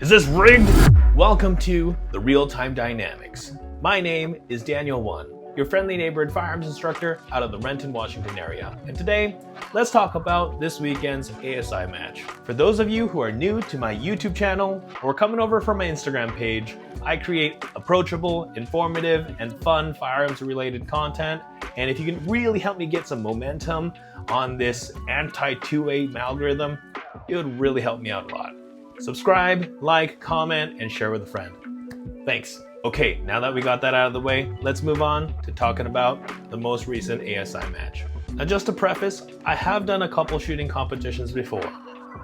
Is this rigged? Welcome to the Real-Time Dynamics. My name is Daniel One, your friendly neighborhood firearms instructor out of the Renton, Washington area. And today, let's talk about this weekend's ASI match. For those of you who are new to my YouTube channel or coming over from my Instagram page, I create approachable, informative, and fun firearms-related content. And if you can really help me get some momentum on this anti-2A algorithm, it would really help me out a lot. Subscribe, like, comment, and share with a friend. Thanks. Okay, now that we got that out of the way, let's move on to talking about the most recent ASI match. Now, just to preface, I have done a couple shooting competitions before,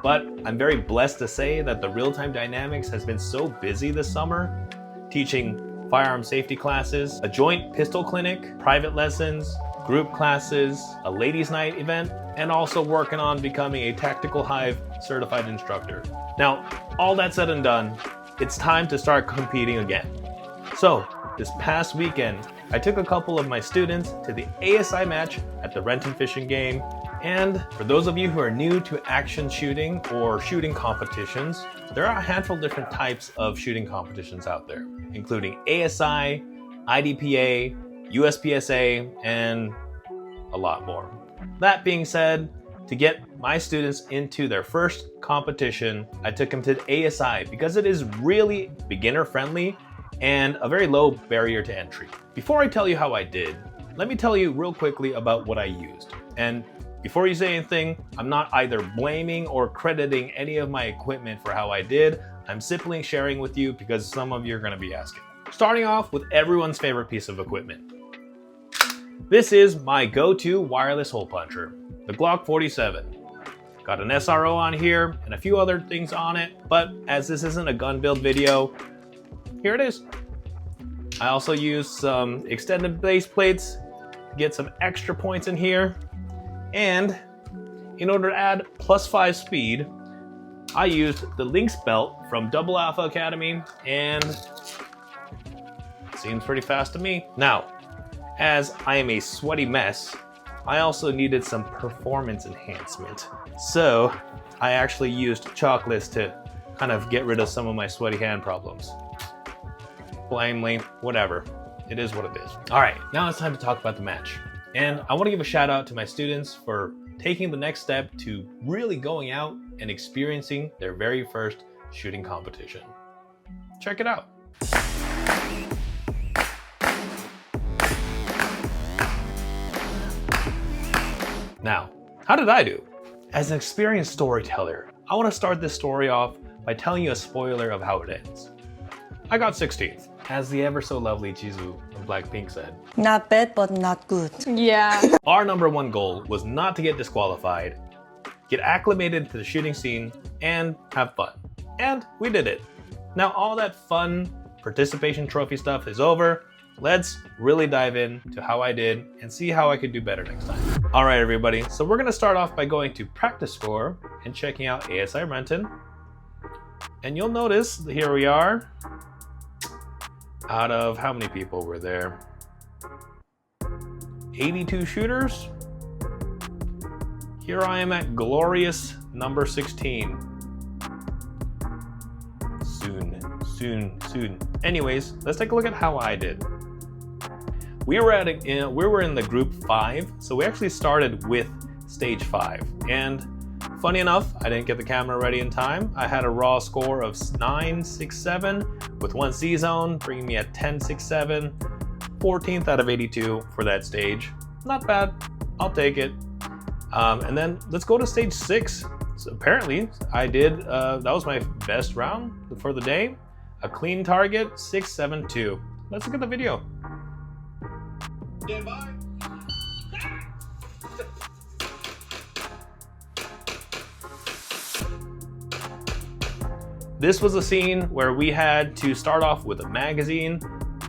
but I'm very blessed to say that the Real-Time Dynamics has been so busy this summer, teaching firearm safety classes, a joint pistol clinic, private lessons, group classes, a ladies' night event, and also working on becoming a Tactical Hive certified instructor. Now, all that said and done, it's time to start competing again. So, this past weekend, I took a couple of my students to the ASI match at the Renton Fishing Game. And for those of you who are new to action shooting or shooting competitions, there are a handful of different types of shooting competitions out there, including ASI, IDPA, USPSA, and a lot more. That being said, to get my students into their first competition, I took them to the ASI because it is really beginner friendly and a very low barrier to entry. Before I tell you how I did, let me tell you real quickly about what I used. And before you say anything, I'm not either blaming or crediting any of my equipment for how I did. I'm simply sharing with you because some of you are going to be asking. Starting off with everyone's favorite piece of equipment. This is my go-to wireless hole puncher, the Glock 47. Got an SRO on here and a few other things on it, but as this isn't a gun build video, here it is. I also used some extended base plates, get some extra points in here, and in order to add +5 speed, I used the Lynx belt from Double Alpha Academy, and it seems pretty fast to me. Now, as I am a sweaty mess, I also needed some performance enhancement. So I actually used chocolates to kind of get rid of some of my sweaty hand problems. Blamely, whatever. It is what it is. All right, now it's time to talk about the match. And I want to give a shout out to my students for taking the next step to really going out and experiencing their very first shooting competition. Check it out. Now, how did I do? As an experienced storyteller, I want to start this story off by telling you a spoiler of how it ends. I got 16th, as the ever so lovely Jisoo from Blackpink said. Not bad, but not good. Yeah. Our number one goal was not to get disqualified, get acclimated to the shooting scene, and have fun. And we did it. Now all that fun participation trophy stuff is over. Let's really dive in to how I did and see how I could do better next time. All right, everybody. So we're gonna start off by going to practice score and checking out ASI Renton. And you'll notice, here we are. Out of how many people were there? 82 shooters. Here I am at glorious number 16. Soon. Anyways, let's take a look at how I did. We were in the group 5, so we actually started with stage 5. And funny enough, I didn't get the camera ready in time. I had a raw score of 967 with 1 C zone, bringing me at 1067, 14th out of 82 for that stage. Not bad, I'll take it. And then let's go to stage 6. So apparently I did, that was my best round for the day. A clean target, 672. Let's look at the video. This was a scene where we had to start off with a magazine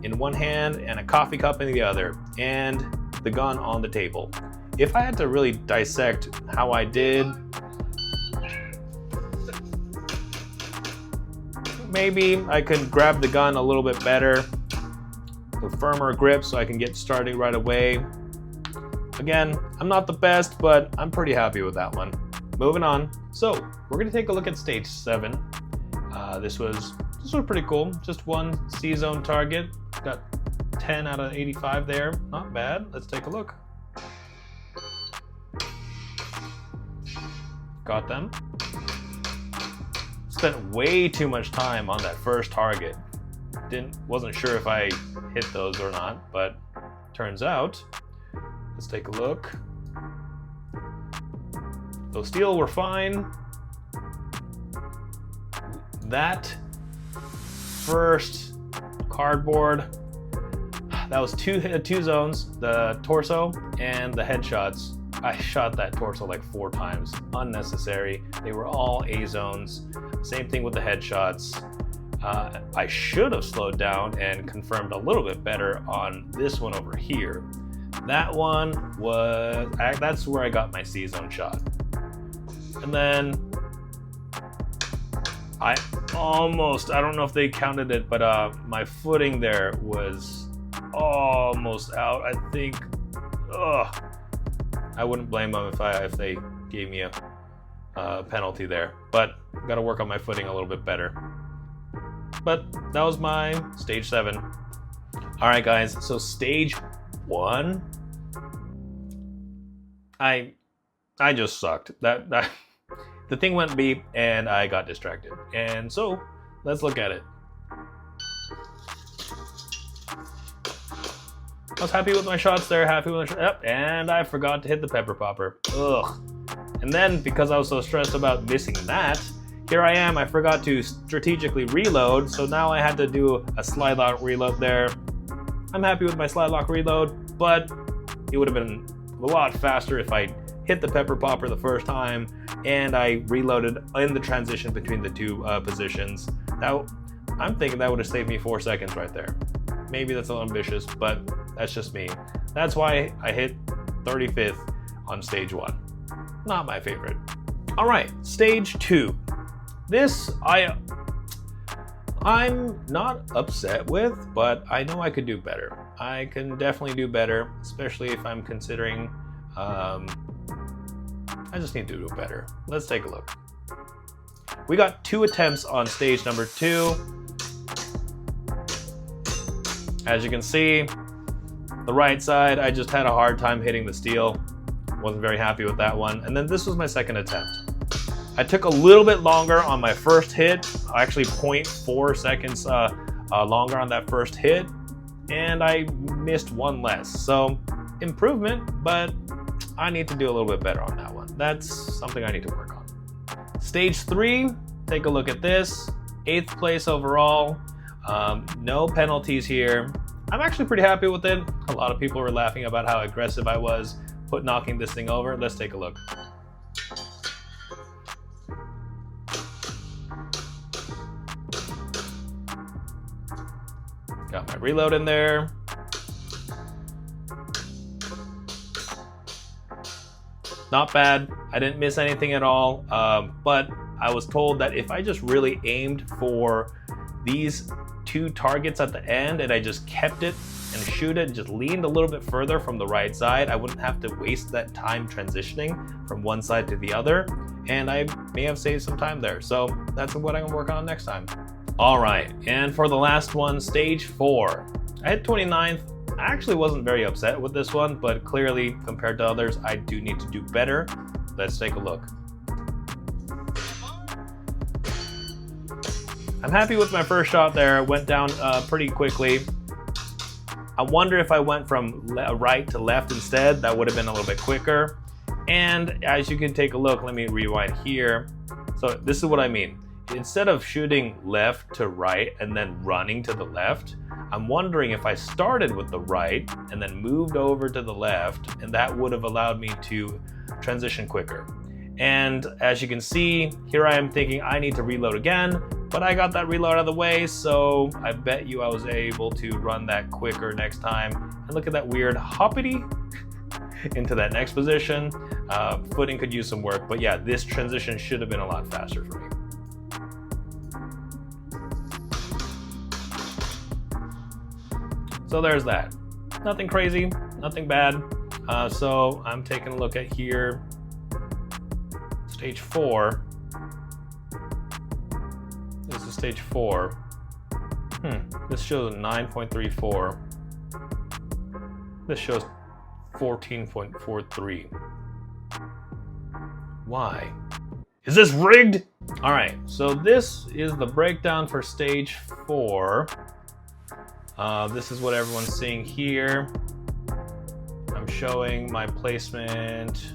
in one hand and a coffee cup in the other, and the gun on the table. If I had to really dissect how I did, maybe I could grab the gun a little bit better, a firmer grip so I can get started right away. Again, I'm not the best, but I'm pretty happy with that one. Moving on. So we're gonna take a look at stage 7. This was pretty cool. Just one C-zone target. Got 10 out of 85 there. Not bad. Let's take a look. Got them. Spent way too much time on that first target. Wasn't sure if I hit those or not, but turns out, let's take a look. Those steel were fine. That first cardboard, that was two zones, the torso and the headshots. I shot that torso like 4 times, unnecessary. They were all A zones. Same thing with the headshots. I should have slowed down and confirmed a little bit better on this one over here. That one was, that's where I got my C-zone shot. And then I don't know if they counted it, but my footing there was almost out. I think, I wouldn't blame them if they gave me a penalty there, but got to work on my footing a little bit better. But that was my stage 7. All right, guys. So stage 1, I just sucked. That the thing went beep and I got distracted. And so let's look at it. I was happy with my shots there. Happy with my yep, and I forgot to hit the pepper popper. Ugh. And then because I was so stressed about missing that, here I am, I forgot to strategically reload, so now I had to do a slide lock reload there. I'm happy with my slide lock reload, but it would have been a lot faster if I hit the pepper popper the first time and I reloaded in the transition between the two positions. Now, I'm thinking that would have saved me 4 seconds right there. Maybe that's a little ambitious, but that's just me. That's why I hit 35th on stage 1. Not my favorite. All right, stage 2. This I'm not upset with, but I know I could do better. I can definitely do better, especially if I'm considering, I just need to do better. Let's take a look. We got 2 attempts on stage number 2. As you can see, the right side, I just had a hard time hitting the steel. Wasn't very happy with that one. And then this was my second attempt. I took a little bit longer on my first hit, actually 0.4 seconds longer on that first hit, and I missed 1 less. So improvement, but I need to do a little bit better on that one. That's something I need to work on. Stage 3, take a look at this. 8th place overall. No penalties here. I'm actually pretty happy with it. A lot of people were laughing about how aggressive I was knocking this thing over. Let's take a look. Got my reload in there. Not bad. I didn't miss anything at all, but I was told that if I just really aimed for these 2 targets at the end and I just kept it and shoot it, just leaned a little bit further from the right side, I wouldn't have to waste that time transitioning from one side to the other, and I may have saved some time there. So that's what I'm gonna work on next time. All right, and for the last one, stage 4. I hit 29th. I actually wasn't very upset with this one, but clearly compared to others, I do need to do better. Let's take a look. I'm happy with my first shot there. It went down pretty quickly. I wonder if I went from right to left instead, that would have been a little bit quicker. And as you can take a look, let me rewind here. So this is what I mean. Instead of shooting left to right and then running to the left, I'm wondering if I started with the right and then moved over to the left, and that would have allowed me to transition quicker. And as you can see, here I am thinking I need to reload again, but I got that reload out of the way, so I bet you I was able to run that quicker next time. And look at that weird hoppity into that next position. Footing could use some work, but yeah, this transition should have been a lot faster for me. So there's that. Nothing crazy, nothing bad. So I'm taking a look at here. Stage 4. This is is stage 4. This shows 9.34. This shows 14.43. Why? Is this rigged? All right, so this is the breakdown for stage 4. This is what everyone's seeing here. I'm showing my placement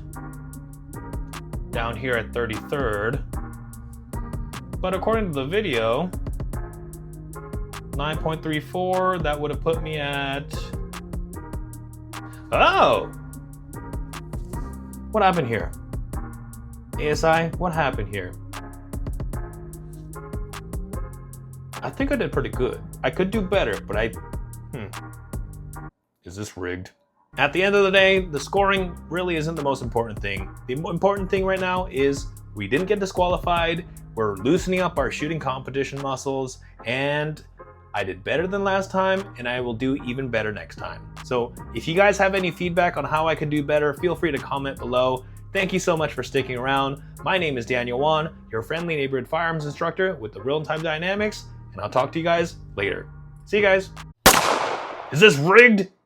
down here at 33rd. But according to the video, 9.34, that would have put me at... Oh! What happened here? ASI, what happened here? I think I did pretty good. I could do better, but Is this rigged? At the end of the day, the scoring really isn't the most important thing. The important thing right now is we didn't get disqualified, we're loosening up our shooting competition muscles, and I did better than last time, and I will do even better next time. So if you guys have any feedback on how I could do better, feel free to comment below. Thank you so much for sticking around. My name is Daniel Wan, your friendly neighborhood firearms instructor with the Real-Time Dynamics, and I'll talk to you guys later. See you guys. Is this rigged?